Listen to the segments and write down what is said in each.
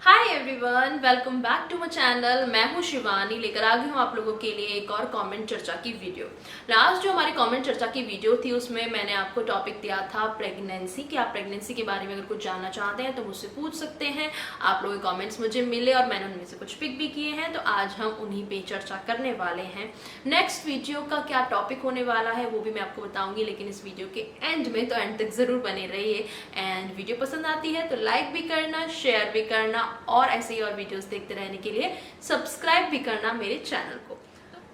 Hi everyone, welcome back to my channel. मैं हूं शिवानी, लेकर आ गई हूं आप लोगों के लिए एक और कमेंट चर्चा की वीडियो। लास्ट जो हमारी कमेंट चर्चा की वीडियो थी उसमें मैंने आपको टॉपिक दिया था प्रेगनेंसी कि आप प्रेगनेंसी के बारे में अगर कुछ जानना चाहते हैं तो मुझसे पूछ सकते हैं। आप लोगों के कमेंट्स मुझे मिले और मैंने उनमें से कुछ पिक भी किए हैं, तो आज हम उन्हीं पे चर्चा करने वाले हैं। नेक्स्ट वीडियो का क्या टॉपिक होने वाला है वो भी मैं आपको बताऊंगी, लेकिन इस वीडियो के एंड में, तो एंड तक जरूर बने रहिए। एंड वीडियो पसंद आती है तो लाइक भी करना, शेयर भी करना और ऐसे ही और वीडियोस देखते रहने के लिए सब्सक्राइब भी करना मेरे चैनल को।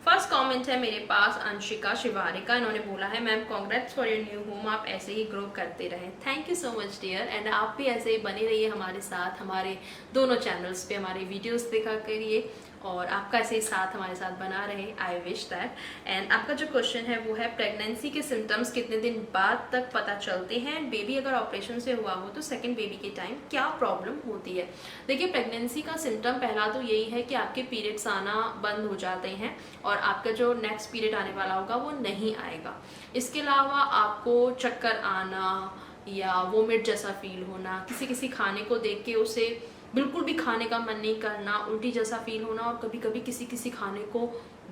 फर्स्ट कमेंट है मेरे पास अंशिका शिवारी का। इन्होंने बोला है, ma'am congrats for your new home, आप ऐसे ही ग्रो करते रहें। Thank you so much dear, and आप भी ऐसे ही बने रहिए हमारे साथ, हमारे दोनों चैनल्स पे हमारे वीडियोस देखा करिए और आपका ऐसे ही साथ हमारे साथ बना रहे। I wish that. एंड आपका जो क्वेश्चन है वो है, प्रेगनेंसी के सिम्टम्स कितने दिन बाद तक पता चलते हैं? बेबी अगर ऑपरेशन से हुआ हो तो सेकंड बेबी के टाइम क्या प्रॉब्लम होती है? देखिए, प्रेगनेंसी का सिम्टम पहला तो यही है कि आपके पीरियड्स आना बंद हो जाते हैं और आपका जो नेक्स्ट पीरियड आने वाला होगा वो नहीं आएगा। इसके अलावा आपको चक्कर आना या वोमिट जैसा फील होना, किसी किसी खाने को देख के उसे बिल्कुल भी खाने का मन नहीं करना, उल्टी जैसा फील होना और कभी कभी किसी किसी खाने को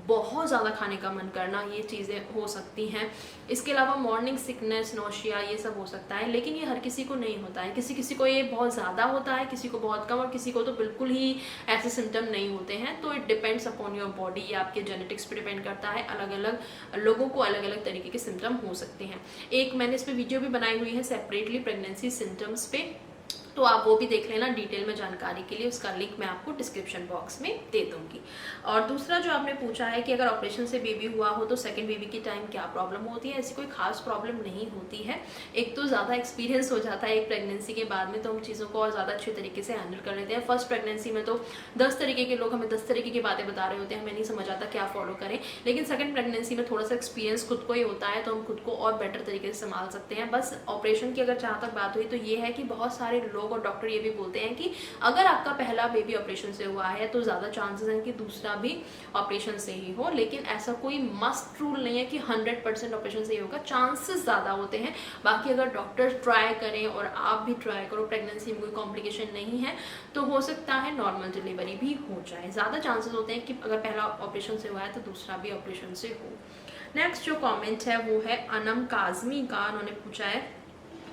बहुत ज़्यादा खाने का मन करना, ये चीज़ें हो सकती हैं। इसके अलावा मॉर्निंग सिकनेस, नोशिया, ये सब हो सकता है, लेकिन ये हर किसी को नहीं होता है। किसी किसी को ये बहुत ज़्यादा होता है, किसी को बहुत कम और किसी को तो बिल्कुल ही ऐसे सिम्टम नहीं होते हैं। तो it depends upon your body, ये आपके जेनेटिक्स पे डिपेंड करता है। अलग अलग लोगों को अलग अलग तरीके के सिम्टम हो सकते हैं। एक मैंने इस पर वीडियो भी बनाई हुई है सेपरेटली प्रेगनेंसी सिम्टम्स पे, तो आप वो भी देख लेना डिटेल में जानकारी के लिए। उसका लिंक मैं आपको डिस्क्रिप्शन बॉक्स में दे दूंगी। और दूसरा जो आपने पूछा है कि अगर ऑपरेशन से बेबी हुआ हो तो सेकंड बेबी के टाइम क्या प्रॉब्लम होती है? ऐसी कोई खास प्रॉब्लम नहीं होती है। एक तो ज़्यादा एक्सपीरियंस हो जाता है एक प्रेगनेंसी के बाद में, तो हम चीज़ों को और ज़्यादा अच्छे तरीके से हैंडल कर लेते हैं। फर्स्ट प्रेगनेंसी में तो 10 तरीके के लोग हमें 10 तरीके की बातें बता रहे होते हैं, हमें नहीं समझ आता क्या फॉलो करें। लेकिन सेकंड प्रेगनेंसी में थोड़ा सा एक्सपीरियंस खुद को ही होता है, तो हम खुद को और बेटर तरीके से संभाल सकते हैं। बस ऑपरेशन की अगर जहाँ तक बात हुई तो ये है कि बहुत सारे लोग और डॉक्टर ये भी बोलते हैं कि अगर आपका पहला बेबी ऑपरेशन से हुआ है तो ज़्यादा चांसेस हैं कि दूसरा भी ऑपरेशन से ही हो। लेकिन ऐसा कोई मस्ट रूल नहीं है कि 100% ऑपरेशन से ही होगा, चांसेस ज़्यादा होते हैं। बाकी अगर डॉक्टर ट्राई करें और आप भी ट्राई करो, प्रेगनेंसी में कोई कॉम्प्लिकेशन नहीं है, तो हो सकता है नॉर्मल डिलीवरी भी हो जाए। ज़्यादा चांसेस होते हैं कि अगर पहला ऑपरेशन से हुआ है तो दूसरा भी ऑपरेशन से हो। नेक्स्ट जो कॉमेंट है वो है अनम काजमी का। उन्होंने पूछा है,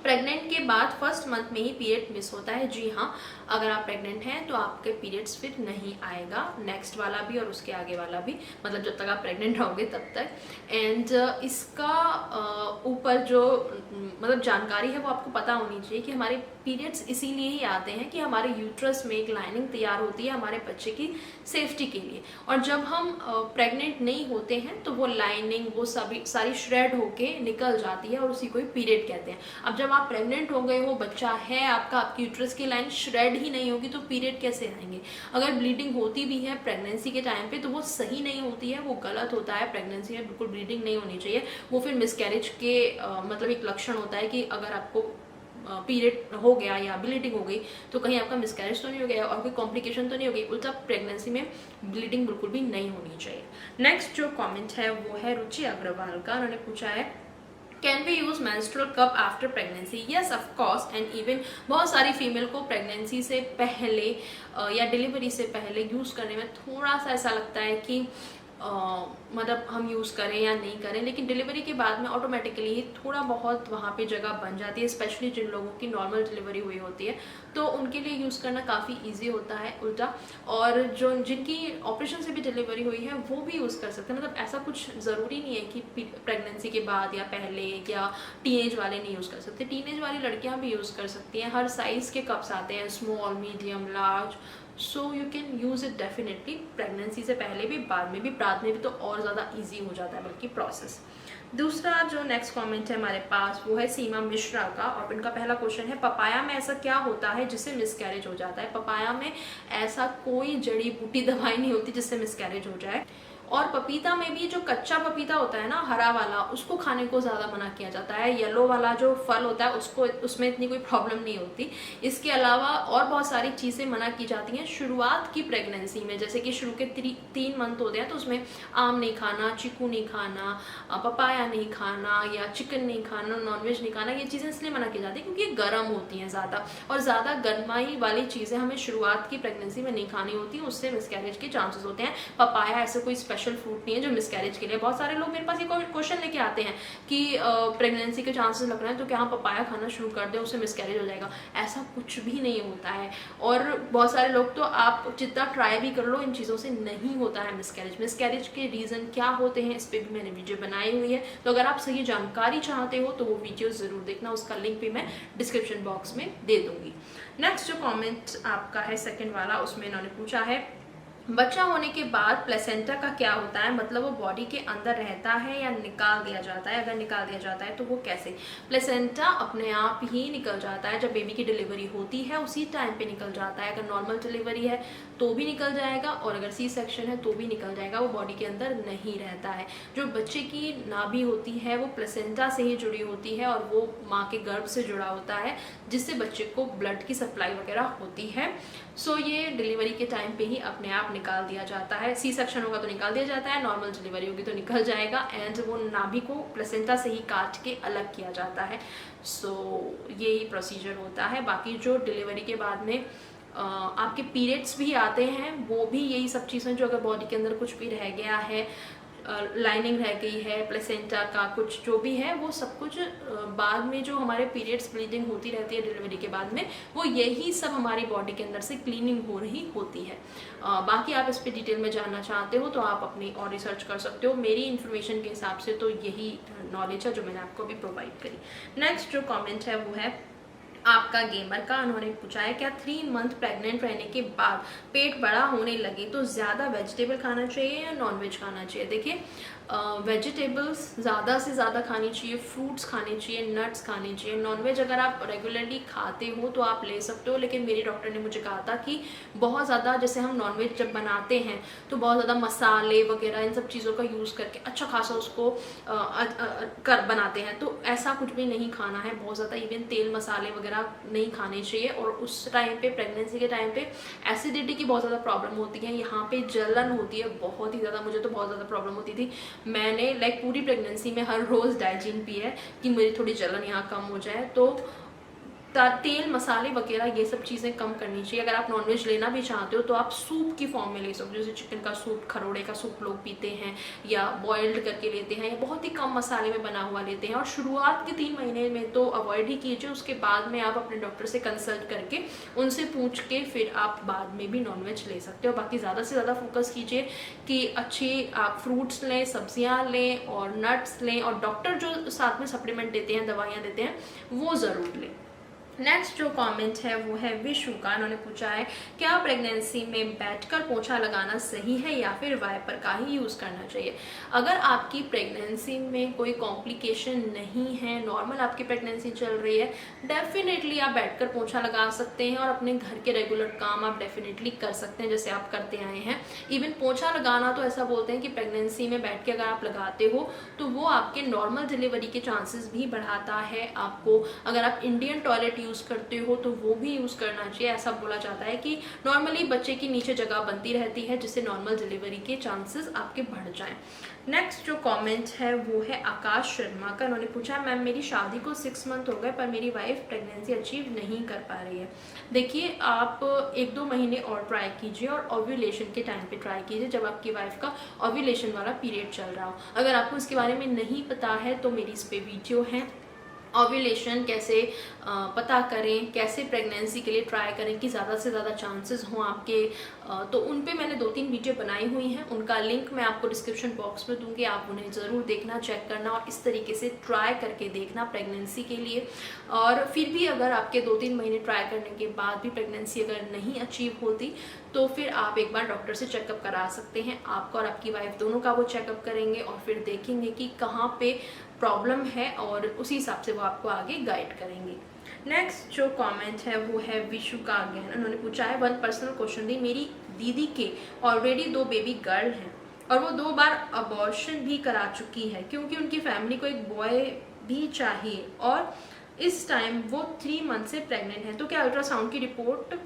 प्रेग्नेंट के बाद फर्स्ट मंथ में ही पीरियड मिस होता है? जी हाँ, अगर आप प्रेग्नेंट हैं तो आपके पीरियड्स फिर नहीं आएगा, नेक्स्ट वाला भी और उसके आगे वाला भी, मतलब जब तक आप प्रेग्नेंट रहोगे तब तक। एंड इसका ऊपर जो मतलब जानकारी है वो आपको पता होनी चाहिए कि हमारे पीरियड्स इसीलिए ही आते हैं कि हमारे यूट्रस में एक लाइनिंग तैयार होती है हमारे बच्चे की सेफ्टी के लिए। और जब हम प्रेग्नेंट नहीं होते हैं तो वो लाइनिंग वो सभी सारी श्रेड होके निकल जाती है और उसी को ही पीरियड कहते हैं। अब जब आप प्रेग्नेंट हो गए हो, बच्चा है आपका, आपकी यूट्रस की लाइन श्रेड ही नहीं होगी तो पीरियड कैसे आएंगे? अगर ब्लीडिंग होती भी है प्रेगनेंसी के टाइम पे तो वो सही नहीं होती है, वो गलत होता है। प्रेगनेंसी में बिल्कुल ब्लीडिंग नहीं होनी चाहिए, वो फिर मिसकैरेज के मतलब एक लक्षण होता है कि अगर आपको पीरियड हो गया या ब्लीडिंग हो गई तो कहीं आपका मिसकैरेज तो नहीं हो गया और कोई कॉम्प्लिकेशन तो नहीं हो गई। उल्टा प्रेगनेंसी में ब्लीडिंग बिल्कुल भी नहीं होनी चाहिए। नेक्स्ट जो कमेंट है वो है रुचि अग्रवाल का। उन्होंने पूछा है, can we use menstrual cup after pregnancy? Yes of course, and even बहुत सारी फीमेल को प्रेगनेंसी से पहले या डिलीवरी से पहले यूज़ करने में थोड़ा सा ऐसा लगता है कि मतलब हम यूज़ करें या नहीं करें, लेकिन डिलीवरी के बाद में ऑटोमेटिकली ही थोड़ा बहुत वहाँ पे जगह बन जाती है। स्पेशली जिन लोगों की नॉर्मल डिलीवरी हुई होती है तो उनके लिए यूज़ करना काफ़ी इजी होता है उल्टा। और जो जिनकी ऑपरेशन से भी डिलीवरी हुई है वो भी यूज़ कर सकते हैं। मतलब ऐसा कुछ ज़रूरी नहीं है कि प्रेगनेंसी के बाद या पहले या टीनेज वाले नहीं यूज़ कर सकते, टीनेज वाली लड़कियाँ भी यूज़ कर सकती हैं। हर साइज़ के कप्स आते हैं, small, medium, large, so you can use it definitely. Pregnancy से पहले भी, बाद में भी तो और ज़्यादा ईजी हो जाता है बल्कि प्रोसेस। दूसरा जो नेक्स्ट कमेंट है हमारे पास वो है सीमा मिश्रा का, और इनका पहला क्वेश्चन है, पपाया में ऐसा क्या होता है जिससे मिसकैरेज हो जाता है? पपाया में ऐसा कोई जड़ी बूटी दवाई नहीं होती जिससे मिसकैरेज हो जाए। और पपीता में भी जो कच्चा पपीता होता है ना, हरा वाला, उसको खाने को ज़्यादा मना किया जाता है। येलो वाला जो फल होता है उसको, उसमें इतनी कोई प्रॉब्लम नहीं होती। इसके अलावा और बहुत सारी चीज़ें मना की जाती हैं शुरुआत की प्रेगनेंसी में, जैसे कि शुरू के 3 मंथ होते हैं तो उसमें आम नहीं खाना, चीकू नहीं खाना, पपाया नहीं खाना, या चिकन नहीं खाना, नॉनवेज नहीं खाना। ये चीज़ें इसलिए मना की जाती है क्योंकि ये गर्म होती हैं ज़्यादा, और ज़्यादा गर्माई वाली चीज़ें हमें शुरुआत की प्रेगनेंसी में नहीं खानी होती, उससे मिसकैरेज के चांसेस होते हैं। पपाया ऐसे कोई स्पेशल फ्रूट नहीं है जो मिसकैरेज के लिए। बहुत सारे लोग मेरे पास ये क्वेश्चन लेके आते हैं कि प्रेगनेंसी के चांसेस लग रहे हैं तो क्या हम पपाया खाना शुरू कर दें, उससे मिसकैरेज हो जाएगा? ऐसा कुछ भी नहीं होता है। और बहुत सारे लोग तो आप जितना ट्राई भी कर लो, इन चीज़ों से नहीं होता है मिसकैरेज। मिसकैरेज के रीज़न क्या होते हैं इस पर भी मैंने वीडियो बनाई हुई है, तो अगर आप सही जानकारी चाहते हो तो वो वीडियो ज़रूर देखना, उसका लिंक भी मैं डिस्क्रिप्शन बॉक्स में दे दूंगी। नेक्स्ट जो कमेंट आपका है सेकंड वाला, उसमें इन्होंने पूछा है बच्चा होने के बाद प्लेसेंटा का क्या होता है, मतलब वो बॉडी के अंदर रहता है या निकाल दिया जाता है? अगर निकाल दिया जाता है तो वो कैसे? प्लेसेंटा अपने आप ही निकल जाता है, जब बेबी की डिलीवरी होती है उसी टाइम पे निकल जाता है। अगर नॉर्मल डिलीवरी है तो भी निकल जाएगा, और अगर सी सेक्शन है तो भी निकल जाएगा, वो बॉडी के अंदर नहीं रहता है। जो बच्चे की नाभि होती है वो प्लेसेंटा से ही जुड़ी होती है, और वो माँ के गर्भ से जुड़ा होता है, जिससे बच्चे को ब्लड की सप्लाई वगैरह होती है। सो ये डिलीवरी के टाइम पे ही अपने आप निकाल दिया जाता है। सी सेक्शन होगा तो निकाल दिया जाता है, नॉर्मल डिलीवरी होगी तो निकल जाएगा, एंड वो नाभि को प्लेसेंटा से ही काट के अलग किया जाता है। सो यही प्रोसीजर होता है। बाकी जो डिलीवरी के बाद में आपके पीरियड्स भी आते हैं, वो भी यही सब चीज़ें, जो अगर बॉडी के अंदर कुछ भी रह गया है, लाइनिंग रह गई है, प्लेसेंटा का कुछ जो भी है, वो सब कुछ बाद में जो हमारे पीरियड्स ब्लीडिंग होती रहती है डिलीवरी के बाद में, वो यही सब हमारी बॉडी के अंदर से क्लीनिंग हो रही होती है। बाकी आप इस पर डिटेल में जानना चाहते हो तो आप अपनी और रिसर्च कर सकते हो। मेरी इन्फॉर्मेशन के हिसाब से तो यही नॉलेज है जो मैंने आपको अभी प्रोवाइड करी। नेक्स्ट जो कॉमेंट है वो है आपका गेमर का। उन्होंने पूछा है क्या 3 मंथ प्रेग्नेंट रहने के बाद पेट बड़ा होने लगे तो ज़्यादा वेजिटेबल खाना चाहिए या नॉनवेज खाना चाहिए? देखिए, वेजिटेबल्स ज़्यादा से ज़्यादा खानी चाहिए, फ्रूट्स खाने चाहिए, नट्स खाने चाहिए। नॉनवेज अगर आप रेगुलरली खाते हो तो आप ले सकते हो, लेकिन मेरी डॉक्टर ने मुझे कहा था कि बहुत ज़्यादा, जैसे हम नॉनवेज जब बनाते हैं तो बहुत ज़्यादा मसाले वगैरह इन सब चीज़ों का यूज़ करके अच्छा खासा उसको कर बनाते हैं, तो ऐसा कुछ भी नहीं खाना है बहुत ज़्यादा। इवन तेल मसाले वगैरह नहीं खाने चाहिए। और उस टाइम पे, प्रेगनेंसी के टाइम पे, एसिडिटी की बहुत ज़्यादा प्रॉब्लम होती है, यहाँ पे जलन होती है बहुत ही ज़्यादा। मुझे तो बहुत ज़्यादा प्रॉब्लम होती थी। मैंने पूरी प्रेगनेंसी में हर रोज़ डाइजीन पी है कि मेरी थोड़ी जलन यहाँ कम हो जाए। तो तेल मसाले वगैरह ये सब चीज़ें कम करनी चाहिए। अगर आप नॉनवेज लेना भी चाहते हो तो आप सूप की फॉर्म में ले सकते हो, जैसे चिकन का सूप, खरोड़े का सूप लोग पीते हैं, या बॉइल्ड करके लेते हैं, या बहुत ही कम मसाले में बना हुआ लेते हैं। और शुरुआत के 3 महीने में तो अवॉइड ही कीजिए, उसके बाद में आप अपने डॉक्टर से कंसल्ट करके उनसे पूछ के फिर आप बाद में भी नॉनवेज ले सकते हो। बाकी ज़्यादा से ज़्यादा फोकस कीजिए कि अच्छी आप फ्रूट्स लें, सब्जियाँ लें और नट्स लें, और डॉक्टर जो साथ में सप्लीमेंट देते हैं, दवाइयाँ देते हैं, वो ज़रूर लें। नेक्स्ट जो कमेंट है वो है विशु का। उन्होंने पूछा है क्या प्रेगनेंसी में बैठकर पोछा लगाना सही है या फिर वाइपर का ही यूज़ करना चाहिए? अगर आपकी प्रेगनेंसी में कोई कॉम्प्लिकेशन नहीं है, नॉर्मल आपकी प्रेगनेंसी चल रही है, डेफिनेटली आप बैठकर पोछा लगा सकते हैं, और अपने घर के रेगुलर काम आप डेफिनेटली कर सकते हैं जैसे आप करते आए हैं। इवन पोछा लगाना तो ऐसा बोलते हैं कि प्रेगनेंसी में बैठ के अगर आप लगाते हो तो वो आपके नॉर्मल डिलीवरी के चांसेस भी बढ़ाता है। आपको, अगर आप इंडियन टॉयलेट यूज़ करते हो तो वो भी यूज़ करना चाहिए। ऐसा बोला जाता है कि नॉर्मली बच्चे की नीचे जगह बनती रहती है जिससे नॉर्मल डिलीवरी के चांसेस आपके बढ़ जाएं। नेक्स्ट जो कमेंट है वो है आकाश शर्मा का। उन्होंने पूछा है मैम मेरी शादी को 6 मंथ हो गए पर मेरी वाइफ प्रेगनेंसी अचीव नहीं कर पा रही है। देखिए, आप 1-2 महीने और ट्राई कीजिए, और ओव्यूलेशन के टाइम पे ट्राई कीजिए जब आपकी वाइफ का ओव्यूलेशन वाला पीरियड चल रहा हो। अगर आपको इसके बारे में नहीं पता है तो मेरी इस पे वीडियो है, ओव्यूलेशन कैसे पता करें, कैसे प्रेगनेंसी के लिए ट्राई करें कि ज़्यादा से ज़्यादा चांसेस हों आपके, तो उन पे मैंने 2-3 वीडियो बनाई हुई हैं। उनका लिंक मैं आपको डिस्क्रिप्शन बॉक्स में दूंगी, आप उन्हें ज़रूर देखना, चेक करना और इस तरीके से ट्राई करके देखना प्रेगनेंसी के लिए। और फिर भी अगर आपके 2-3 महीने ट्राई करने के बाद भी प्रेगनेंसी अगर नहीं अचीव होती तो फिर आप एक बार डॉक्टर से चेकअप करा सकते हैं। आपका और आपकी वाइफ दोनों का वो चेकअप करेंगे और फिर देखेंगे कि कहाँ पे प्रॉब्लम है, और उसी हिसाब से वो आपको आगे गाइड करेंगे। नेक्स्ट जो कमेंट है वो है विशु का अगेन। उन्होंने पूछा है 1 पर्सनल क्वेश्चन दी, मेरी दीदी के ऑलरेडी 2 बेबी गर्ल हैं और वो 2 बार अबॉर्शन भी करा चुकी है क्योंकि उनकी फैमिली को एक बॉय भी चाहिए और इस टाइम वो 3 मंथ से प्रेग्नेंट है। तो क्या अल्ट्रासाउंड की रिपोर्ट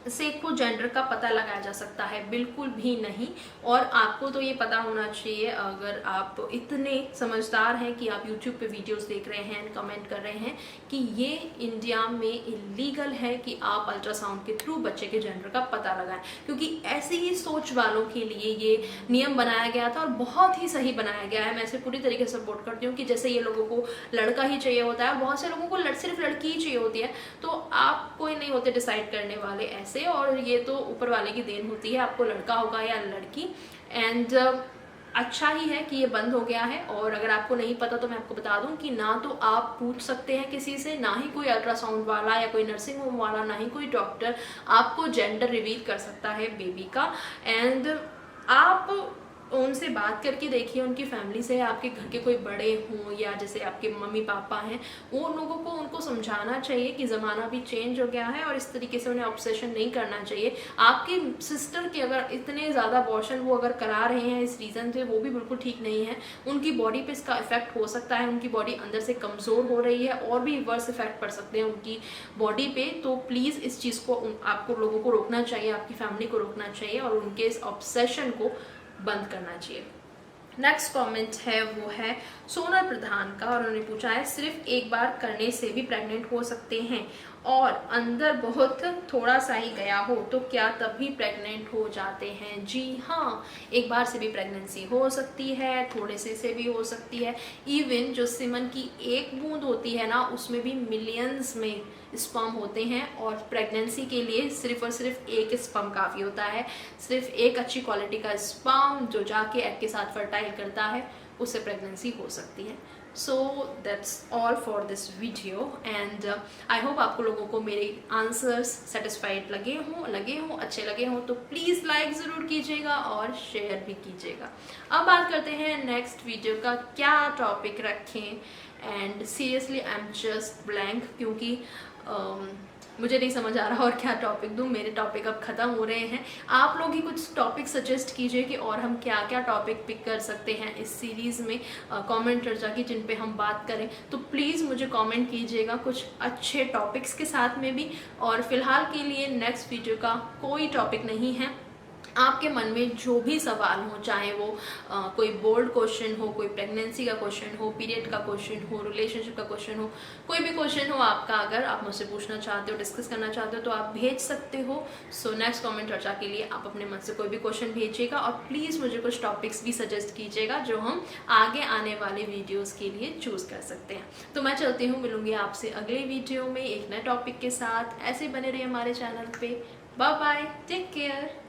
से को जेंडर का पता लगाया जा सकता है? बिल्कुल भी नहीं। और आपको तो ये पता होना चाहिए, अगर आप इतने समझदार हैं कि आप YouTube पे वीडियोस देख रहे हैं, कमेंट कर रहे हैं, कि ये इंडिया में इलीगल है कि आप अल्ट्रासाउंड के थ्रू बच्चे के जेंडर का पता लगाएं, क्योंकि ऐसी ही सोच वालों के लिए ये नियम बनाया गया था और बहुत ही सही बनाया गया है। मैं इसे पूरी तरीके से सपोर्ट करती हूँ कि जैसे ये लोगों को लड़का ही चाहिए होता है, बहुत से लोगों को सिर्फ लड़की ही चाहिए होती है, तो आप कोई नहीं होते डिसाइड करने वाले ऐसे, और ये तो ऊपर वाले की देन होती है, आपको लड़का होगा या लड़की। एंड अच्छा ही है कि ये बंद हो गया है। और अगर आपको नहीं पता तो मैं आपको बता दूं कि ना तो आप पूछ सकते हैं किसी से, ना ही कोई अल्ट्रासाउंड वाला या कोई नर्सिंग होम वाला, ना ही कोई डॉक्टर आपको जेंडर रिवील कर सकता है बेबी का। एंड आप उनसे बात करके देखिए, उनकी फैमिली से, आपके घर के कोई बड़े हों या जैसे आपके मम्मी पापा हैं, वो लोगों को उनको समझाना चाहिए कि ज़माना भी चेंज हो गया है और इस तरीके से उन्हें ऑब्सेशन नहीं करना चाहिए। आपकी सिस्टर के अगर इतने ज़्यादा अबॉर्शन वो अगर करा रहे हैं इस रीज़न से, वो भी बिल्कुल ठीक नहीं है। उनकी बॉडी पे इसका इफेक्ट हो सकता है, उनकी बॉडी अंदर से कमज़ोर हो रही है और भी वर्स इफेक्ट पड़ सकते हैं उनकी बॉडी पे। तो प्लीज़ इस चीज़ को आपको लोगों को रोकना चाहिए, आपकी फैमिली को रोकना चाहिए और उनके इस ऑब्सेशन को बंद करना चाहिए। नेक्स्ट कमेंट है वो है सोनल प्रधान का, और उन्होंने पूछा है सिर्फ एक बार करने से भी प्रेग्नेंट हो सकते हैं और अंदर बहुत थोड़ा सा ही गया हो तो क्या तब भी प्रेग्नेंट हो जाते हैं? जी हाँ, एक बार से भी प्रेगनेंसी हो सकती है, थोड़े से भी हो सकती है। इवन जो सीमन की एक बूंद होती है ना, उसमें भी मिलियंस में स्पर्म होते हैं और प्रेगनेंसी के लिए सिर्फ और सिर्फ एक स्पर्म काफ़ी होता है। सिर्फ एक अच्छी क्वालिटी का स्पर्म जो जाके एग के साथ फर्टाइल करता है, उससे प्रेगनेंसी हो सकती है। So that's all for this video and I hope आपको लोगों को मेरे आंसर्स सेटिस्फाइड लगे हों, अच्छे लगे हों, तो प्लीज़ लाइक ज़रूर कीजिएगा और शेयर भी कीजिएगा। अब बात करते हैं नेक्स्ट वीडियो का क्या टॉपिक रखें। And seriously I am just blank, क्योंकि मुझे नहीं समझ आ रहा और क्या टॉपिक दूँ। मेरे टॉपिक अब ख़त्म हो रहे हैं। आप लोग ही कुछ टॉपिक सजेस्ट कीजिए कि और हम क्या क्या टॉपिक पिक कर सकते हैं इस सीरीज़ में, कमेंट चर्चा की, जिन पे हम बात करें। तो प्लीज़ मुझे कमेंट कीजिएगा कुछ अच्छे टॉपिक्स के साथ में भी। और फिलहाल के लिए नेक्स्ट वीडियो का कोई टॉपिक नहीं है। आपके मन में जो भी सवाल हो, चाहे वो कोई बोल्ड क्वेश्चन हो, कोई प्रेगनेंसी का क्वेश्चन हो, पीरियड का क्वेश्चन हो, रिलेशनशिप का क्वेश्चन हो, कोई भी क्वेश्चन हो आपका, अगर आप मुझसे पूछना चाहते हो, डिस्कस करना चाहते हो, तो आप भेज सकते हो। सो नेक्स्ट कमेंट चर्चा के लिए आप अपने मन से कोई भी क्वेश्चन भेजिएगा और प्लीज़ मुझे कुछ टॉपिक्स भी सजेस्ट कीजिएगा जो हम आगे आने वाले वीडियोज़ के लिए चूज़ कर सकते हैं। तो मैं चलती हूँ, मिलूंगी आपसे अगले वीडियो में एक नए टॉपिक के साथ। ऐसे बने रहिए हमारे चैनल पर। Bye bye, take care.